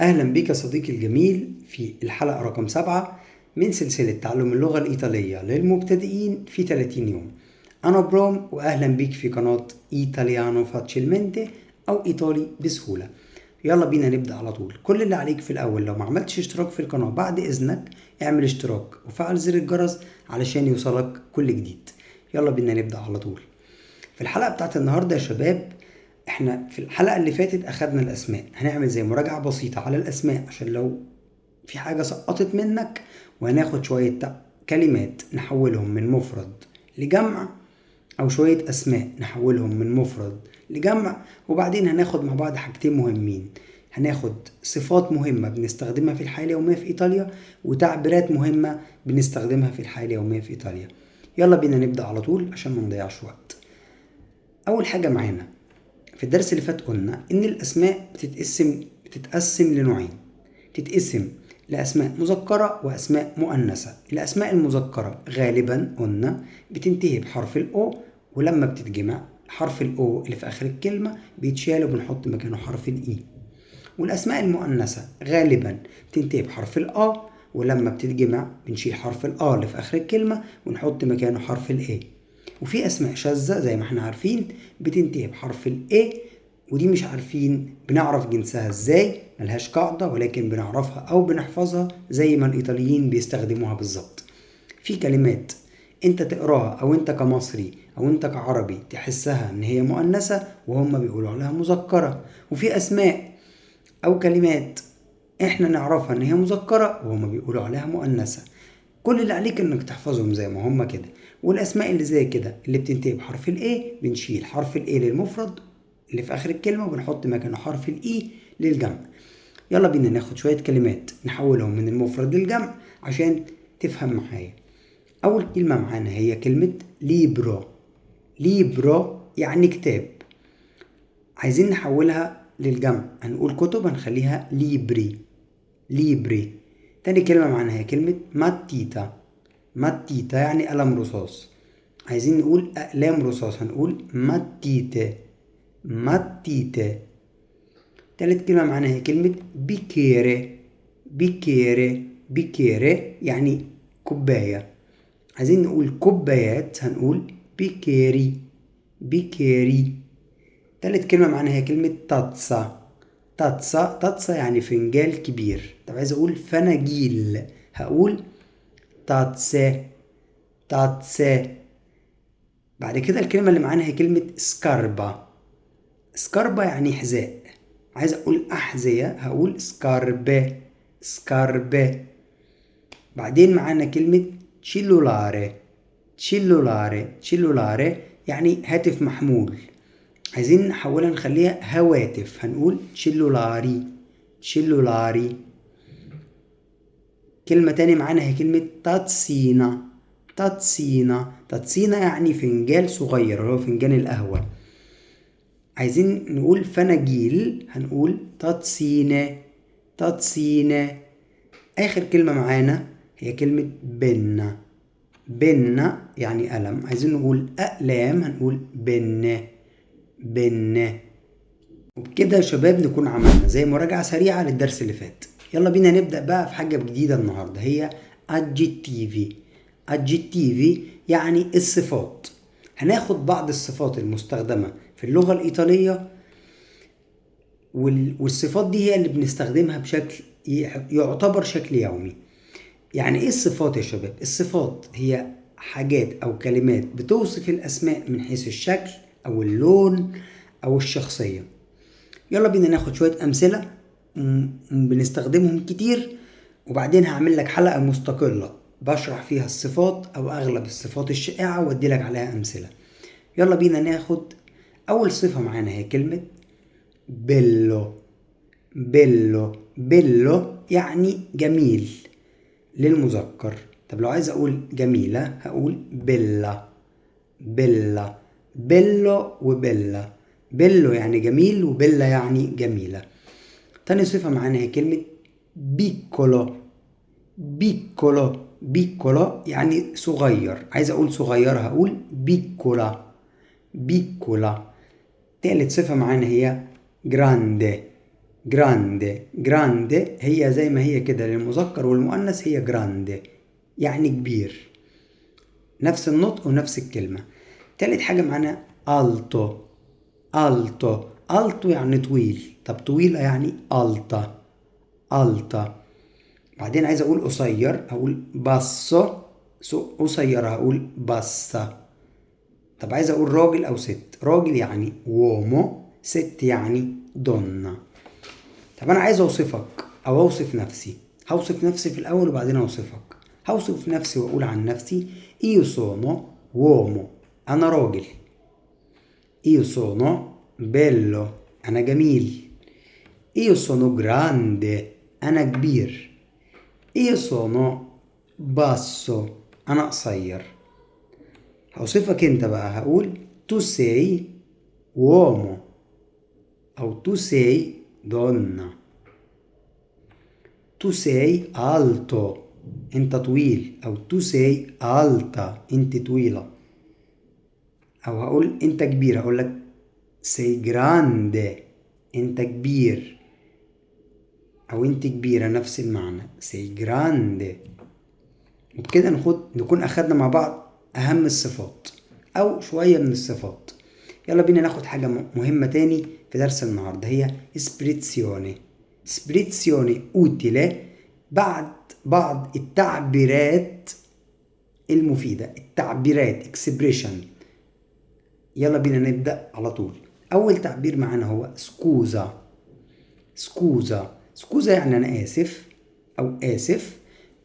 أهلا بك صديقي الجميل في الحلقة رقم 7 من سلسلة تعلم اللغة الإيطالية للمبتدئين في 30 يوم. أنا برام وأهلا بك في قناة إيطاليانو فاتشيلمنتي أو إيطالي بسهولة. يلا بينا نبدأ على طول. كل اللي عليك في الأول لو ما عملتش اشتراك في القناة بعد إذنك اعمل اشتراك وفعل زر الجرس علشان يوصلك كل جديد. يلا بينا نبدأ على طول. في الحلقة بتاعت النهاردة يا شباب، احنا في الحلقة اللي فاتت اخدنا الاسماء، هنعمل زي مراجعة بسيطة على الاسماء عشان لو في حاجة سقطت منك، وهناخد شوية كلمات نحولهم من مفرد لجمع، او شوية اسماء نحولهم من مفرد لجمع، وبعدين هناخد مع بعض حاجتين مهمين. هناخد صفات مهمة بنستخدمها في الحياة اليومية في ايطاليا، وتعبيرات مهمة بنستخدمها في الحياة اليومية في ايطاليا. يلا بينا نبدأ على طول عشان ما نضيعش وقت. اول حاجة معانا في الدرس اللي فات قلنا ان الاسماء بتتقسم لنوعين، تتقسم لاسماء مذكرة واسماء مؤنثة. الاسماء المذكرة غالبا قلنا بتنتهي بحرف الاو، ولما بتتجمع حرف الاو اللي في اخر الكلمة بيتشال وبنحط مكانه حرف الاي. والاسماء المؤنثة غالبا بتنتهي بحرف الآ، ولما بتتجمع بنشيل حرف الآ اللي في اخر الكلمة ونحط مكانه حرف الاي. وفي اسماء شاذة زي ما احنا عارفين بتنتهي بحرف الاي، ودي مش عارفين بنعرف جنسها ازاي، ملهاش قاعدة ولكن بنعرفها او بنحفظها زي ما الايطاليين بيستخدموها بالظبط. في كلمات انت تقراها او انت كمصري او انت كعربي تحسها ان هي مؤنثة وهم بيقولوا عليها مذكرة، وفي اسماء او كلمات احنا نعرفها ان هي مذكرة وهم بيقولوا عليها مؤنثة. كل اللي عليك انك تحفظهم زي ما هم كده. والاسماء اللي زي كده اللي بتنتهي بحرف الاي بنشيل حرف الاي للمفرد اللي في اخر الكلمة وبنحط مكانه حرف الاي للجمع. يلا بينا ناخد شوية كلمات نحولهم من المفرد للجمع عشان تفهم معايا. اول كلمة معانا هي كلمة ليبرو. ليبرو يعني كتاب، عايزين نحولها للجمع هنقول كتب، هنخليها ليبري. ليبري. تاني كلمة معانا هي كلمة ماتيتا. ماتيتا يعني قلم رصاص، عايزين نقول أقلام رصاص هنقول ماتيتة. ماتيتة. تالت كلمة معانا هي كلمة بيكيري. بيكيري. بيكيري يعني كوباية، عايزين نقول كوبايات هنقول بيكيري. بيكيري. تالت كلمة معانا هي كلمة تاتسا. تاتسا. تاتسا يعني فنجال كبير. طب عايز اقول فناجيل هقول تاتسا. تاتسا. بعد كده الكلمة اللي معانا هي كلمة سكاربا. سكاربا يعني حذاء، عايز اقول احذية هقول سكاربة. سكاربة. بعدين معانا كلمة تشيلولاري. تشيلولاري. تشيلولاري يعني هاتف محمول، عايزين نحولها نخليها هواتف هنقول تشيلولاري. تشيلولاري. كلمة تاني معانا هي كلمة تاتسينا. تاتسينا. تاتسينا يعني فنجال صغير هو فنجان القهوة، عايزين نقول فناجيل هنقول تاتسينة. تاتسينة. آخر كلمة معانا هي كلمة بنة. بنة يعني قلم، عايزين نقول أقلام هنقول بنة. بنة. وبكده يا شباب نكون عملنا زي مراجعة سريعة للدرس اللي فات. يلا بينا نبدأ بقى في حاجة جديدة النهاردة، هي aggettivi. aggettivi يعني الصفات. هناخد بعض الصفات المستخدمة في اللغة الإيطالية، والصفات دي هي اللي بنستخدمها بشكل يعتبر شكل يومي. يعني ايه الصفات يا شباب؟ الصفات هي حاجات او كلمات بتوصف الاسماء من حيث الشكل او اللون او الشخصية. يلا بينا ناخد شوية امثلة بنستخدمهم كتير، وبعدين هعمل لك حلقة مستقلة بشرح فيها الصفات او اغلب الصفات الشائعة وادي لك عليها امثلة. يلا بينا ناخد اول صفة معانا هي كلمة بيلو. بيلو. بيلو يعني جميل للمذكر. طب لو عايز اقول جميلة هقول بيلا. بيلا. بيلو وبيلا. بيلو يعني جميل وبيلا يعني جميلة. تاني صفة معانا هي كلمة بيكولو. بيكولو. بيكولو يعني صغير، عايز اقول صغير هقول بيكولا. بيكولا. تالت صفة معانا هي جراندي. جراندي هي زي ما هي كده للمذكر والمؤنث، هي جراندي يعني كبير، نفس النطق ونفس الكلمة. تالت حاجة معانا ألتو. ألتو يعني طويل. طب طويلة يعني ألتا. بعدين عايز أقول قصير، هقول باسو. قصير هقول باسا. طب عايز أقول راجل أو ست. راجل يعني وومو، ست يعني دونا. طب أنا عايز أوصفك أو أوصف نفسي. هوصف نفسي في الأول وبعدين أوصفك. هوصف نفسي وأقول عن نفسي إيو سونو وومو، أنا راجل. إيو سونو بيلو، أنا جميل. إيو سونو جراندي، أنا كبير. إيو سونو باسو، أنا قصير. هوصفك أنت بقى، هقول تو سي uomo أو تو سي donna. تو سي alto، أنت طويل. أو تو سي alta، أنت طويلة. أو هقول أنت كبير، هقول لك سي grande، أنت كبير. أو أنت كبيرة، نفس المعنى سي grande. وبكده نكون أخدنا مع بعض أهم الصفات أو شوية من الصفات. يلا بينا ناخد حاجة مهمة تاني في درس النهاردة، هي اسبريتسيوني اوتيلي، بعض التعبيرات المفيدة، التعبيرات اكسبريشن. يلا بينا نبدأ على طول. أول تعبير معانا هو سكوزا يعني أنا آسف أو آسف.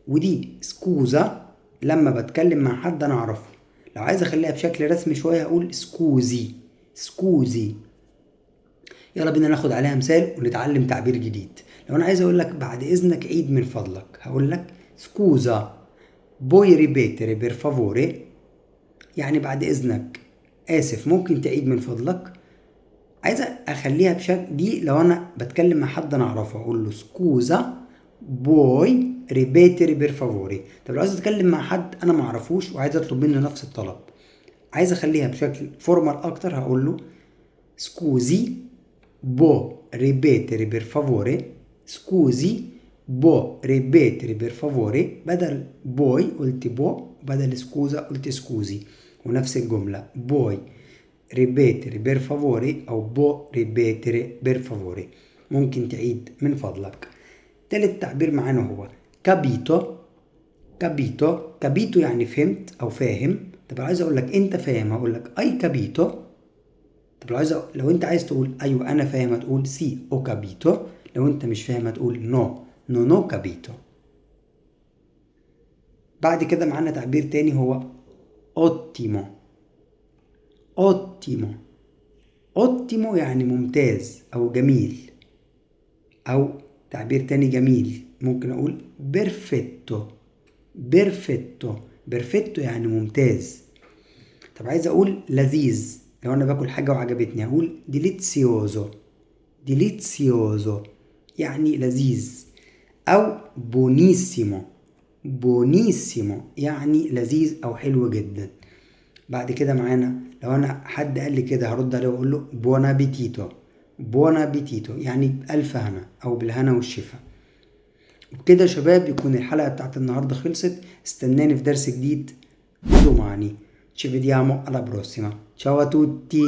ودي سكوزا لما بتكلم مع حد أنا أعرفه. لو عايز أخليها بشكل رسمي شوية هقول سكوزي. يلا بينا ناخد عليها مثال ونتعلم تعبير جديد. لو أنا عايز أقول لك بعد إذنك عيد من فضلك، هقول لك سكوزا بوي ريبيتري بير فافوري، يعني بعد إذنك آسف ممكن تعيد من فضلك. عايز أخليها بشكل دي لو أنا بتكلم مع حد أنا أعرفه أقول له سكوزا بوي ريبيتري بير فافوري. طب لو عايز أتكلم مع حد أنا ما أعرفوش وعايز أطلب منه نفس الطلب، عايز أخليها بشكل فورمال أكتر، هقول له سكوزي بو ريبيتري بير فافوري. سكوزي بو ريبيتري بير فافوري، بدل بوي قلت بو، بدل سكوزا قلت سكوزي، ونفس الجملة بوي ريبيتري بير فافوري أو بو ريبيتري بير فافوري. ممكن تعيد من فضلك. تالت تعبير معانا هو كابيتو يعني فهمت أو فاهم. طب عايز أقول لك أنت فاهم هقول لك أي كابيتو. طب لو أنت عايز تقول أيوة أنا فاهم هتقول سي أو كابيتو. لو أنت مش فاهم هتقول نو كابيتو. بعد كده معانا تعبير تاني هو أوتيمو. يعني ممتاز أو جميل. أو تعبير تاني جميل ممكن أقول بيرفيتو يعني ممتاز. طب عايز أقول لذيذ، لو أنا باكل حاجة وعجبتني هقول ديليتسيوزو يعني لذيذ. أو بونيسيمو يعني لذيذ أو حلو جدا. بعد كده معانا لو أنا حد قال لي كده هرد عليه وأقول له بون ابيتيتو يعني بألف هنا أو بالهنا والشفا. وبكده يا شباب يكون الحلقة بتاعت النهاردة خلصت. استناني في درس جديد. domani ci vediamo alla prossima. Ciao a tutti.